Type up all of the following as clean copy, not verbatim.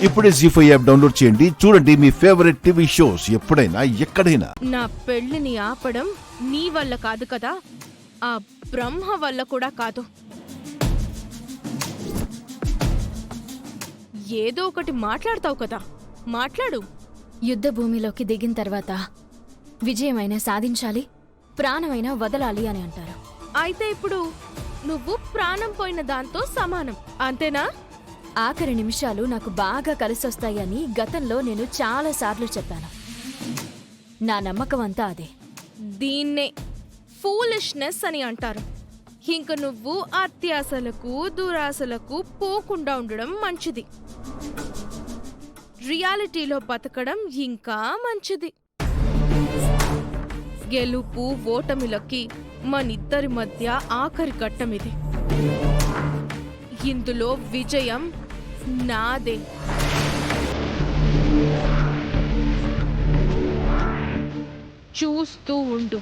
ఇప్పుడే జీ5 app download చేయండి. చూడండి మీ ఫేవరెట్ టీవీ షోస్ ఎప్పుడైనా ఎక్కడైనా. నా పెళ్లిని ఆపడం నీ వల్ల కాదు కదా, ఆ బ్రహ్మ వల్ల కూడా కాదు. ఏదో ఒకటి మాట్లాడతావు కదా, మాట్లాడు. యుద్ధ భూమిలోకి దిగిన తర్వాత విజయమైనా సాధించాలి, ప్రాణమైనా వదలాలి అని అంటారు. అయితే ఇప్పుడు నువ్వు ప్రాణం పోయిన దాంతో సమానం, అంతేనా? ఆఖరి నిమిషాలు నాకు బాగా కలిసొస్తాయని గతంలో నేను చాలాసార్లు చెప్పాను. నా నమ్మకం అంతా అదే. దీన్నే ఫూలిష్నెస్ అని అంటారు. ఇంక నువ్వు అత్యాశలకు దురాశలకు పోకుండా ఉండడం మంచిది. రియాలిటీలో బతకడం ఇంకా మంచిది. గెలుపు ఓటమిలకి మనిద్దరి మధ్య ఆఖరి ఘట్టమిది. ఇందులో విజయం నాదే. చూస్తూ ఉండు.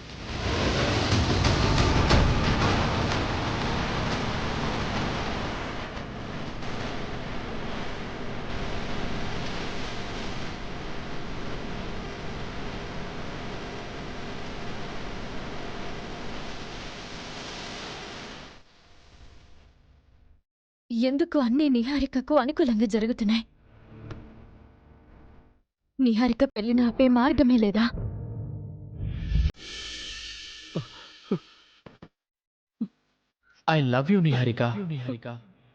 ఎందుకు అన్నీ నిహారికకు అనుకూలంగా జరుగుతున్నాయి? నిహారిక పెళ్లిని ఆపే మార్గమే లేదా? I love you, Niharika.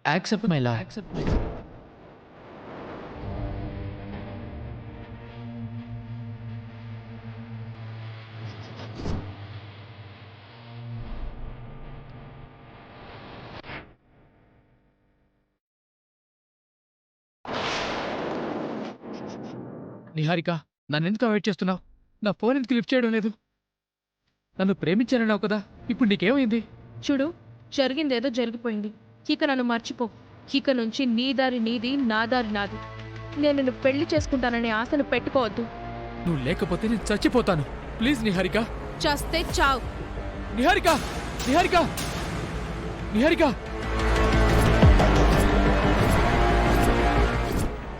Accept my love. Niharika, నన్నెందుకు అవాయిడ్ చేస్తున్నావు? నా ఫోన్ ఎందుకు లిఫ్ట్ చేయడం లేదు? నన్ను ప్రేమించానన్నావు కదా, ఇప్పుడు నీకేమైంది? చూడు, జరిగిందేదో జరిగిపోయింది. ఇక నన్ను మర్చిపో. ఇక నుంచి నీ దారి నీది, నా దారి నాది. నేను నిన్ను పెళ్లి చేసుకుంటాననే ఆశను పెట్టుకోవద్దు. నువ్వు లేకపోతే నేను చచ్చిపోతాను. ప్లీజ్ నిహారిక. చస్తే చావు. నిహారిక, నిహారిక, నిహారిక.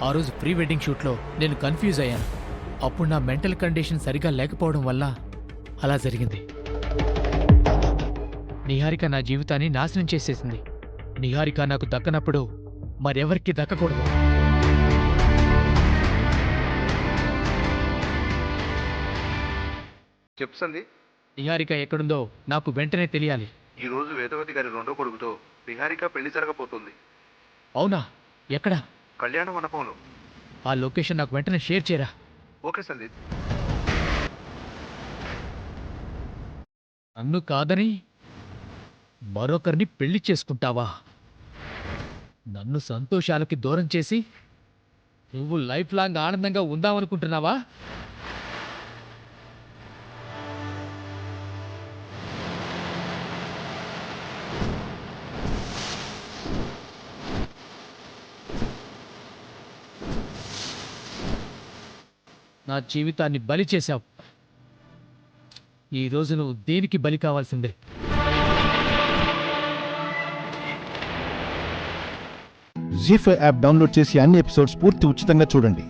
ఆ రోజు ప్రీ వెడ్డింగ్ షూట్లో నేను కన్ఫ్యూజ్ అయ్యాను. అప్పుడు నా మెంటల్ కండిషన్ సరిగా లేకపోవడం వల్ల అలా జరిగింది. నిహారిక నా జీవితాన్ని నాశనం చేసేసింది. నిహారిక నాకు దక్కనప్పుడు మరెవరికి దక్కకూడదు. చెప్సంది. నిహారిక ఎక్కడుందో నాకు వెంటనే తెలియాలి. ఈ రోజు వేదవతి గారి రెండో కొడుకుతో నిహారిక పెళ్లి జరగబోతుంది. అవునా? ఎక్కడ? కళ్యాణ మండపంలో. ఆ లొకేషన్ నాకు వెంటనే షేర్ చేయరా. ఓకే సందీప్. నన్ను కాదని మరొకరిని పెళ్లి చేసుకుంటావా? నన్ను సంతోషాలకి దూరం చేసి నువ్వు లైఫ్ లాంగ్ ఆనందంగా ఉందామనుకుంటున్నావా? నా జీవితాన్ని బలి చేశావు. ఈరోజు నువ్వు దేనికి బలి కావాల్సిందే. జీ5 యాప్ డౌన్లోడ్ చేసి అన్ని ఎపిసోడ్స్ పూర్తి ఉచితంగా చూడండి.